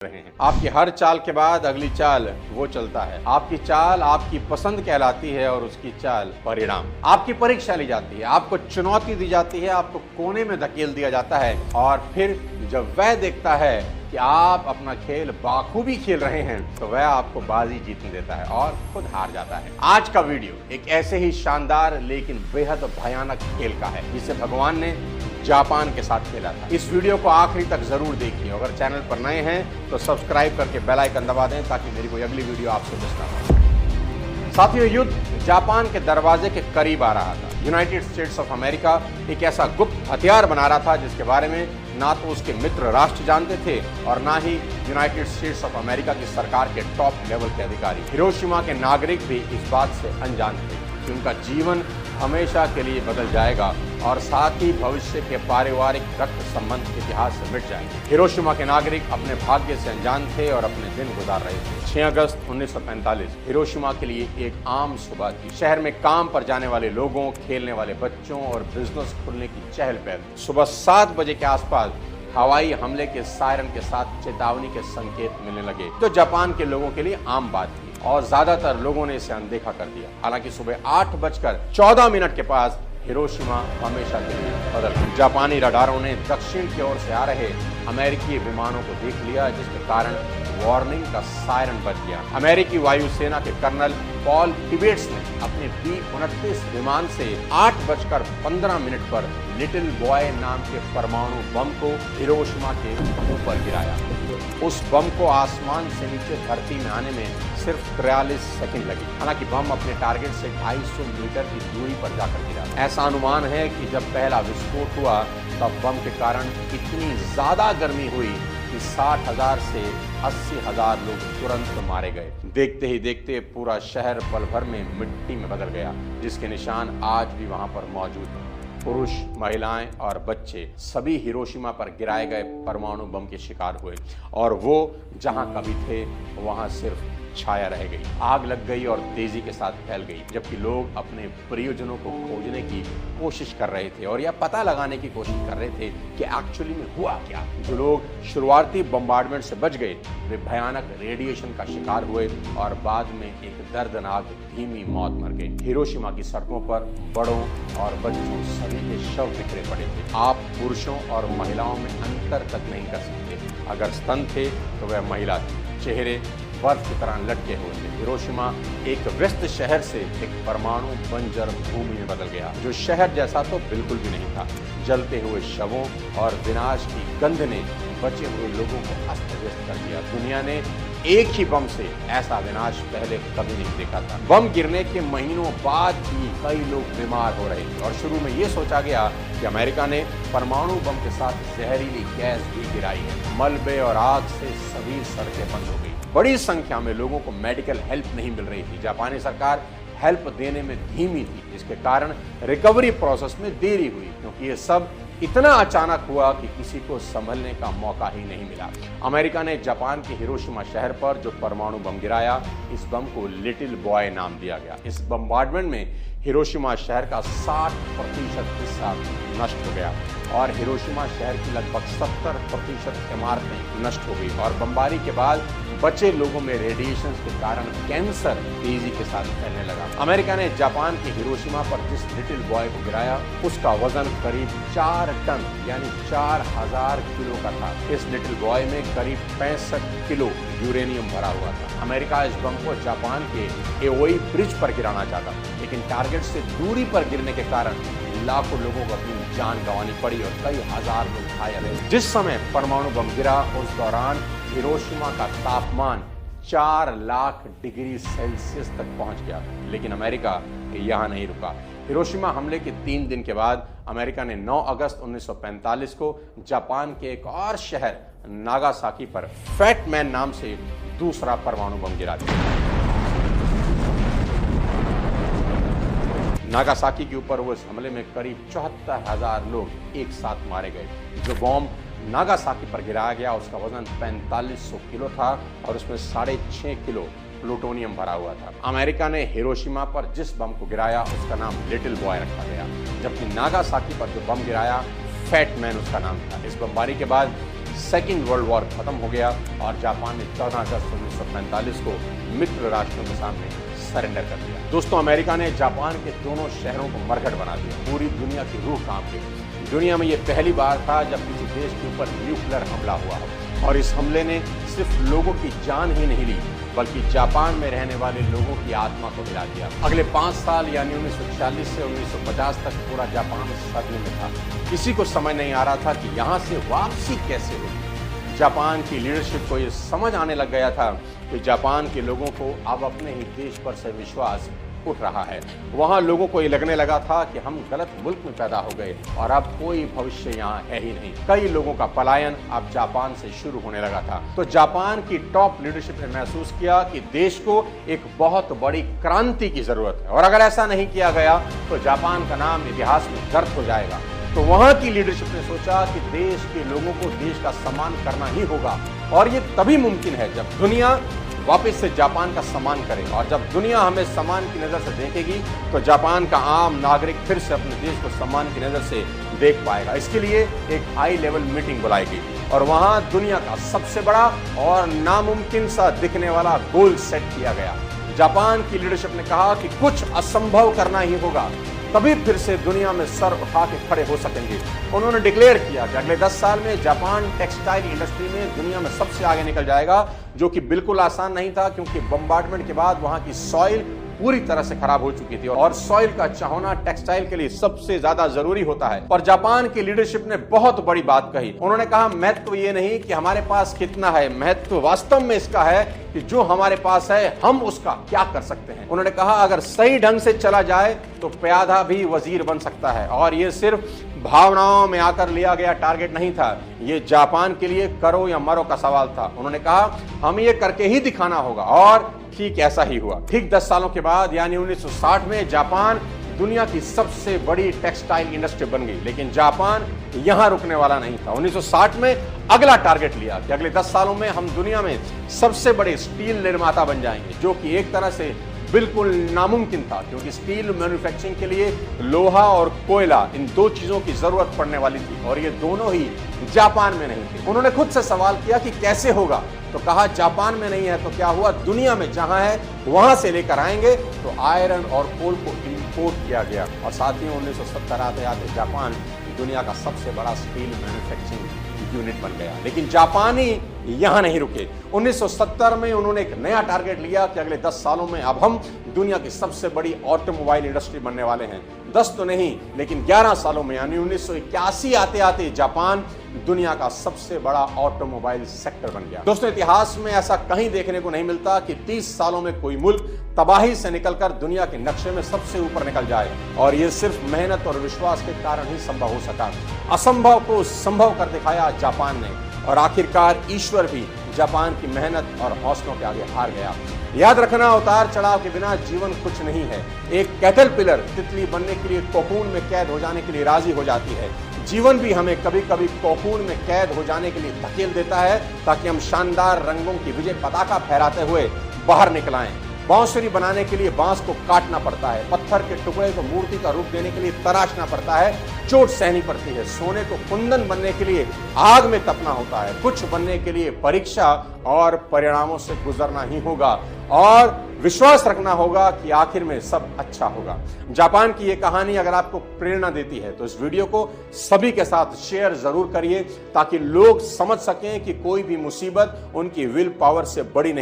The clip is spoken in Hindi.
रहे हैं। आपकी हर चाल के बाद अगली चाल वो चलता है। आपकी चाल आपकी पसंद कहलाती है और उसकी चाल परिणाम। आपकी परीक्षा ली जाती है, आपको चुनौती दी जाती है, आपको कोने में धकेल दिया जाता है और फिर जब वह देखता है कि आप अपना खेल बाखूबी खेल रहे हैं तो वह आपको बाजी जीतने देता है और खुद हार जाता है। आज का वीडियो एक ऐसे ही शानदार लेकिन बेहद भयानक खेल का है जिसे भगवान ने जापान के साथ खेला था। इस वीडियो को आखिरी तक जरूर देखिए। अगर चैनल पर नए हैं तो सब्सक्राइब करके बेल आइकन दबा दें ताकि मेरी कोई अगली वीडियो आपसे मिस ना हो। साथियों, युद्ध जापान के दरवाजे के करीब आ रहा था। यूनाइटेड स्टेट्स ऑफ अमेरिका एक ऐसा गुप्त हथियार बना रहा था जिसके बारे में ना तो उसके मित्र राष्ट्र जानते थे और ना ही यूनाइटेड स्टेट्स ऑफ अमेरिका की सरकार के टॉप लेवल के अधिकारी। हिरोशिमा के नागरिक भी इस बात से अनजान थे कि उनका जीवन हमेशा के लिए बदल जाएगा और साथ ही भविष्य के पारिवारिक रक्त संबंध इतिहास से मिट जाएंगे। हिरोशिमा के नागरिक अपने भाग्य से अनजान थे और अपने दिन गुजार रहे थे। 6 अगस्त 1945 हिरोशिमा के लिए एक आम सुबह थी। शहर में काम पर जाने वाले लोगों, खेलने वाले बच्चों और बिजनेस खुलने की चहल पहल। सुबह 7 बजे के आसपास हवाई हमले के सायरन के साथ चेतावनी के संकेत मिलने लगे, जो जापान के लोगों के लिए आम बात थी और ज्यादातर लोगों ने इसे अनदेखा कर दिया। हालांकि सुबह 8:14 के पास हिरोशिमा हमेशा के लिए बदल गया। जापानी रडारों ने दक्षिण की ओर से आ रहे अमेरिकी विमानों को देख लिया, जिसके कारण वार्निंग का सायरन बज गया। अमेरिकी वायुसेना के कर्नल पॉल टिबेट्स ने अपने B-29 विमान से 8:15 पर लिटिल बॉय नाम के परमाणु बम को हिरोशिमा के ऊपर गिराया। उस बम को आसमान से नीचे धरती में आने में सिर्फ 43 सेकंड लगे। हालांकि बम अपने टारगेट से 250 मीटर की दूरी पर जाकर गिरा। ऐसा अनुमान है कि जब पहला विस्फोट हुआ तब बम के कारण इतनी ज्यादा गर्मी हुई कि 60,000 से 80,000 लोग तुरंत मारे गए। देखते ही देखते पूरा शहर पल भर में मिट्टी में बदल गया, जिसके निशान आज भी वहां पर मौजूद हैं। पुरुष, महिलाएं और बच्चे सभी हिरोशिमा पर गिराए गए परमाणु बम के शिकार हुए और वो जहां कभी थे वहां सिर्फ छाया रह गई। आग लग गई और तेजी के साथ फैल गई, जबकि लोग अपने प्रियजनों को खोजने की कोशिश कर रहे थे और यह पता लगाने की कोशिश कर रहे थे कि एक्चुअली में हुआ क्या। जो लोग शुरुआती बम्बार्डमेंट से बच गए वे भयानक रेडिएशन का शिकार हुए और बाद में एक दर्दनाक धीमी मौत मर गए। हिरोशिमा की सड़कों पर बड़ों और बच्चों सभी के शव बिखरे पड़े थे। आप पुरुषों और महिलाओं में अंतर तक नहीं कर सकते। अगर स्तन थे तो वह महिला थी। चेहरे बर्फ की तरह लटके हुए थे। हिरोशिमा एक व्यस्त शहर से एक परमाणु बंजर भूमि में बदल गया, जो शहर जैसा तो बिल्कुल भी नहीं था। जलते हुए शवों और विनाश की गंध ने बचे हुए लोगों को अस्त व्यस्त कर दिया। दुनिया ने एक ही बम से ऐसा विनाश पहले कभी नहीं देखा था। बम गिरने के महीनों बाद भी कई लोग बीमार हो रहे थे और शुरू में ये सोचा गया कि अमेरिका ने परमाणु बम के साथ जहरीली गैस भी गिराई है। मलबे और आग से सभी सड़कें बंद हो गई। बड़ी संख्या में लोगों को मेडिकल हेल्प नहीं मिल रही थी। जापानी सरकार हेल्प देने में धीमी थी, जिसके कारण रिकवरी प्रोसेस में देरी हुई, क्योंकि ये सब इतना अचानक हुआ कि किसी को संभलने का मौका ही नहीं मिला। अमेरिका ने जापान के हिरोशिमा शहर पर जो परमाणु बम गिराया, इस बम को लिटिल बॉय नाम दिया गया। इस बम्बार्डमेंट में हिरोशिमा शहर का 60% हिस्सा नष्ट हो गया और हिरोशिमा शहर की लगभग 70% इमारतें नष्ट हो गई और बमबारी के बाद बचे लोगों में रेडिएशन के कारण कैंसर तेजी के साथ फैलने लगा। अमेरिका ने जापान के हिरोशिमा पर जिस लिटिल बॉय को गिराया उसका वजन करीब 4 टन यानी 4000 किलो का था। इस लिटिल बॉय में करीब 65 किलो यूरेनियम भरा हुआ था। अमेरिका इस बम को जापान के एओई ब्रिज पर गिराना चाहता, लेकिन टारगेट से दूरी पर गिरने के कारण लाखों लोगों को अपनी जान गंवानी पड़ी और कई हजार लोग घायल हुए। जिस समय परमाणु बम गिरा उस दौरान हिरोशिमा का तापमान 4 लाख डिग्री सेल्सियस तक पहुंच गया, लेकिन अमेरिका यहां नहीं रुका। हिरोशिमा हमले के 3 दिन के बाद अमेरिका ने 9 अगस्त 1945 को जापान के एक और शहर नागासाकी पर फैट मैन नाम से दूसरा परमाणु बम गिरा दिया। नागासाकी के ऊपर हुए इस हमले में करीब 74,000 लोग एक साथ मारे गए। जो बॉम्ब नागासाकी पर गिराया गया उसका वजन 4500 किलो था और उसमें 6.5 किलो प्लूटोनियम भरा हुआ था। अमेरिका ने हिरोशिमा पर जिस बम को गिराया उसका नाम लिटिल बॉय रखा गया, जबकि नागासाकी पर जो बम गिराया फैट मैन उसका नाम था। इस बमबारी के बाद सेकेंड वर्ल्ड वॉर खत्म हो गया और जापान ने 14 अगस्त 1945 को मित्र राष्ट्रों के सामने सरेंडर कर दिया। दोस्तों, अमेरिका ने जापान के दोनों शहरों को मरघट बना दिया। पूरी दुनिया की रूह कांप गई। दुनिया में ये पहली बार था जब किसी देश के ऊपर न्यूक्लियर हमला हुआ हो और इस हमले ने सिर्फ लोगों की जान ही नहीं ली बल्कि जापान में रहने वाले लोगों की आत्मा को हिला दिया। अगले 5 साल यानी 1940 से 1950 तक पूरा जापान सदमे में था। किसी को समझ नहीं आ रहा था कि यहाँ से वापसी कैसे होगी। जापान की लीडरशिप को ये समझ आने लग गया था कि जापान के लोगों को अब अपने ही देश पर से विश्वास उठ रहा है। वहां लोगों को ये लगने लगा था कि हम गलत मुल्क में पैदा हो गए और अब कोई भविष्य यहाँ है ही नहीं। कई लोगों का पलायन अब जापान से शुरू होने लगा था। तो जापान की टॉप लीडरशिप ने महसूस किया कि देश को एक बहुत बड़ी क्रांति की जरूरत है और अगर ऐसा नहीं किया गया तो जापान का नाम इतिहास में दर्ज हो जाएगा। तो वहां की लीडरशिप ने सोचा कि देश के लोगों को देश का सम्मान करना ही होगा और ये तभी मुमकिन है जब दुनिया वापस से जापान का सम्मान करे और जब दुनिया हमें सम्मान की नजर से देखेगी तो जापान का आम नागरिक फिर से अपने देश को सम्मान की नजर से देख पाएगा। इसके लिए एक हाई लेवल मीटिंग बुलाई गई और वहां दुनिया का सबसे बड़ा और नामुमकिन सा दिखने वाला गोल सेट किया गया। जापान की लीडरशिप ने कहा कि कुछ असंभव करना ही होगा, तभी फिर से दुनिया में सर उठा के खड़े हो सकेंगे। उन्होंने डिक्लेयर किया कि अगले 10 साल में जापान टेक्सटाइल इंडस्ट्री में दुनिया में सबसे आगे निकल जाएगा, जो कि बिल्कुल आसान नहीं था क्योंकि बम्बार्डमेंट के बाद वहां की सॉइल पूरी तरह से खराब हो चुकी थी और सॉइल का अच्छा होना टेक्सटाइल के लिए सबसे ज्यादा जरूरी होता है। और जापान की लीडरशिप ने बहुत बड़ी बात कही। उन्होंने कहा महत्व ये नहीं कि हमारे पास कितना है, महत्व वास्तव में इसका है कि जो हमारे पास है हम उसका क्या कर सकते हैं। उन्होंने कहा अगर सही ढंग से चला जाए तो प्यादा भी वजीर बन सकता है और ये सिर्फ भावनाओं में आकर लिया गया टारगेट नहीं था, ये जापान के लिए करो या मरो का सवाल था। उन्होंने कहा हमें ये करके ही दिखाना होगा और ठीक ऐसा ही हुआ। ठीक 10 सालों के बाद यानी 1960 में जापान दुनिया की सबसे बड़ी टेक्सटाइल इंडस्ट्री बन गई, लेकिन जापान यहां रुकने वाला नहीं था। 1960 में अगला टारगेट लिया कि अगले 10 सालों में हम दुनिया में सबसे बड़े स्टील निर्माता बन जाएंगे, जो कि एक तरह से बिल्कुल नामुमकिन था क्योंकि स्टील मैन्युफैक्चरिंग के लिए लोहा और कोयला, इन दो चीजों की जरूरत पड़ने वाली थी और ये दोनों ही जापान में नहीं थे। उन्होंने खुद से सवाल किया कि कैसे होगा, तो कहा जापान में नहीं है तो क्या हुआ, दुनिया में जहां है वहां से लेकर आएंगे। तो आयरन और कोल को इंपोर्ट किया गया और साथ ही 1970 आते आते जापान दुनिया का सबसे बड़ा स्टील मैन्युफैक्चरिंग यूनिट बन गया। लेकिन जापानी यहां नहीं रुके। 1970 में उन्होंने एक नया टारगेट लिया कि अगले 10 सालों में अब हम दुनिया की सबसे बड़ी ऑटोमोबाइल इंडस्ट्री बनने वाले हैं। 10 तो नहीं लेकिन 11 सालों में यानी 1981 आते आते जापान दुनिया का सबसे बड़ा ऑटोमोबाइल सेक्टर बन गया। दोस्तों, इतिहास में ऐसा कहीं देखने को नहीं मिलता कि 30 सालों में कोई मुल्क तबाही से निकलकर दुनिया के नक्शे में सबसे ऊपर निकल जाए और ये सिर्फ मेहनत और विश्वास के कारण ही संभव हो सका। असंभव को संभव कर दिखाया जापान ने और आखिरकार ईश्वर भी जापान की मेहनत और हौसलों के आगे हार गया। याद रखना, उतार चढ़ाव के बिना जीवन कुछ नहीं है। एक कैटरपिलर तितली बनने के लिए कोकून में कैद हो जाने के लिए राजी हो जाती है। जीवन भी हमें कभी कभी कोकून में कैद हो जाने के लिए धकेल देता है ताकि हम शानदार रंगों की विजय पताका फहराते हुए बाहर निकल आएं। बांसुरी बनाने के लिए बांस को काटना पड़ता है, पत्थर के टुकड़े को मूर्ति का रूप देने के लिए तराशना पड़ता है, चोट सहनी पड़ती है, सोने को कुंदन बनने के लिए आग में तपना होता है, कुछ बनने के लिए परीक्षा और परिणामों से गुजरना ही होगा और विश्वास रखना होगा कि आखिर में सब अच्छा होगा। जापान की ये कहानी अगर आपको प्रेरणा देती है तो इस वीडियो को सभी के साथ शेयर जरूर करिए ताकि लोग समझ सकें कि कोई भी मुसीबत उनकी विल पावर से बड़ी नहीं